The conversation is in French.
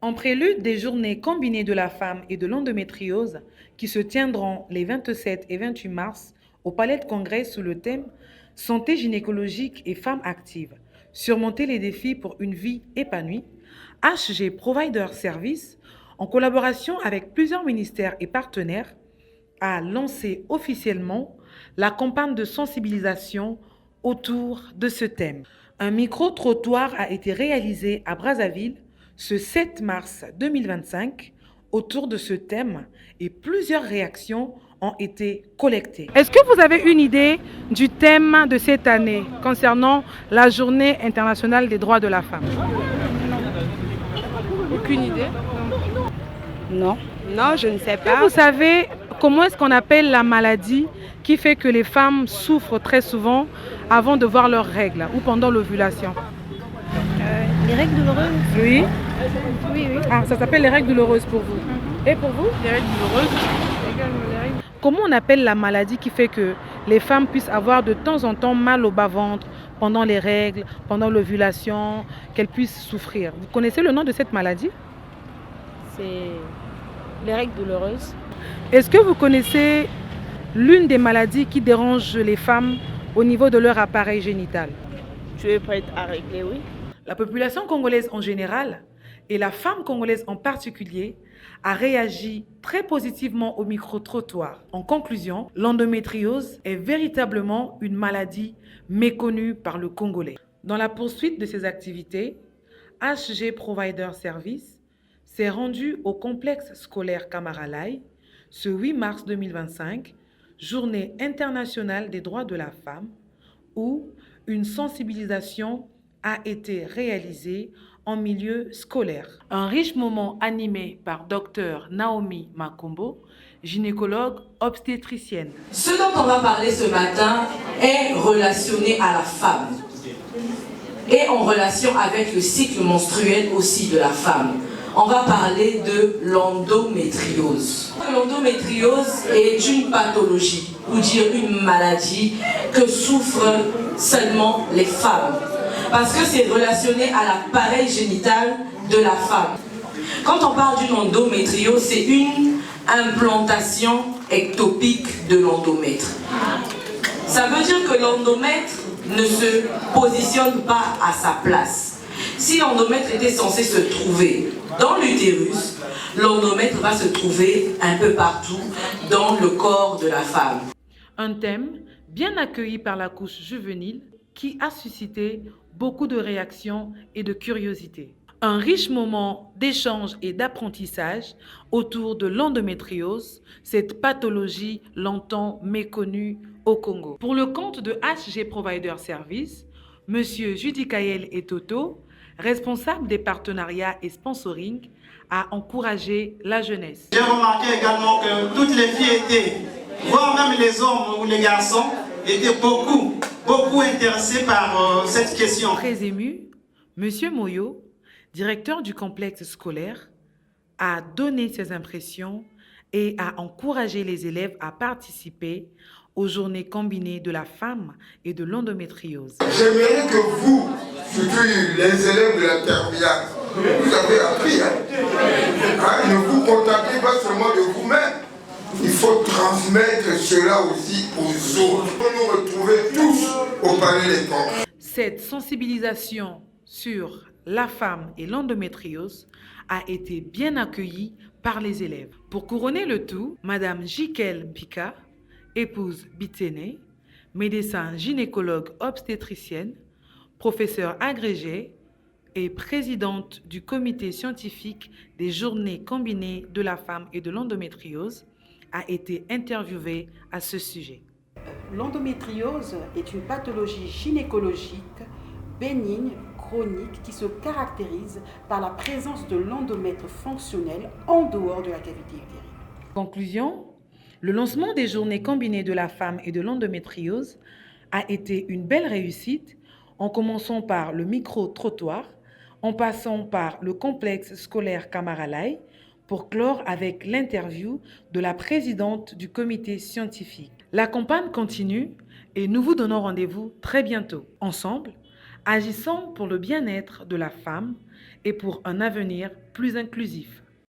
En prélude des journées combinées de la femme et de l'endométriose qui se tiendront les 27 et 28 mars au Palais de Congrès sous le thème Santé gynécologique et femmes actives, surmonter les défis pour une vie épanouie, HG Provider Service, en collaboration avec plusieurs ministères et partenaires, a lancé officiellement la campagne de sensibilisation autour de ce thème. Un micro-trottoir a été réalisé à Brazzaville ce 7 mars 2025 autour de ce thème et plusieurs réactions ont été collectées. Est-ce que vous avez une idée du thème de cette année concernant la Journée internationale des droits de la femme? Aucune idée. Non. Non, je ne sais Est-ce que pas. vous savez comment est-ce qu'on appelle la maladie qui fait que les femmes souffrent très souvent avant de voir leurs règles ou pendant l'ovulation? Les règles douloureuses? Oui. Oui, oui. Ah, ça s'appelle les règles douloureuses pour vous. Et pour vous? Les règles douloureuses. Également les règles. Comment on appelle la maladie qui fait que les femmes puissent avoir de temps en temps mal au bas-ventre pendant les règles, pendant l'ovulation, qu'elles puissent souffrir? Vous connaissez le nom de cette maladie? C'est les règles douloureuses. Est-ce que vous connaissez l'une des maladies qui dérange les femmes au niveau de leur appareil génital? Tu es prête à régler, oui? La population congolaise en général et la femme congolaise en particulier a réagi très positivement au micro-trottoir. En conclusion, l'endométriose est véritablement une maladie méconnue par le Congolais. Dans la poursuite de ses activités, HG Provider Service s'est rendu au complexe scolaire Kamaralai ce 8 mars 2025, Journée internationale des droits de la femme, où une sensibilisation a été réalisée en milieu scolaire. Un riche moment animé par Dr Naomi Makombo, gynécologue obstétricienne. Ce dont on va parler ce matin est relationné à la femme et en relation avec le cycle menstruel aussi de la femme. On va parler de l'endométriose. L'endométriose est une pathologie, ou dire une maladie que souffrent seulement les femmes. Parce que c'est relationné à l'appareil génital de la femme. Quand on parle d'une endométriose, c'est une implantation ectopique de l'endomètre. Ça veut dire que l'endomètre ne se positionne pas à sa place. Si l'endomètre était censé se trouver dans l'utérus, l'endomètre va se trouver un peu partout dans le corps de la femme. Un thème bien accueilli par la couche juvénile qui a suscité beaucoup de réactions et de curiosité. Un riche moment d'échange et d'apprentissage autour de l'endométriose, cette pathologie longtemps méconnue au Congo. Pour le compte de HG Provider Service, M. Judikael Etoto, responsable des partenariats et sponsoring, a encouragé la jeunesse. J'ai remarqué également que toutes les filles étaient, voire même les hommes ou les garçons, étaient beaucoup intéressés par cette question. Très ému, M. Moyo, directeur du complexe scolaire, a donné ses impressions et a encouragé les élèves à participer aux journées combinées de la femme et de l'endométriose. J'aimerais que vous, surtout les élèves de la terminale, vous avez appris. Ne vous contentez pas seulement de vous-même. Il faut transmettre cela aussi aux autres. Pour nous retrouver tous au Palais des Congrès. Cette sensibilisation sur la femme et l'endométriose a été bien accueillie par les élèves. Pour couronner le tout, Madame Jikel Mpika, épouse Bitene, médecin gynécologue obstétricienne, professeure agrégée et présidente du comité scientifique des journées combinées de la femme et de l'endométriose, a été interviewée à ce sujet. L'endométriose est une pathologie gynécologique bénigne, chronique, qui se caractérise par la présence de l'endomètre fonctionnel en dehors de la cavité utérine. Conclusion, le lancement des journées combinées de la femme et de l'endométriose a été une belle réussite, en commençant par le micro-trottoir, en passant par le complexe scolaire Kamaralai, pour clore avec l'interview de la présidente du comité scientifique. La campagne continue et nous vous donnons rendez-vous très bientôt. Ensemble, agissons pour le bien-être de la femme et pour un avenir plus inclusif.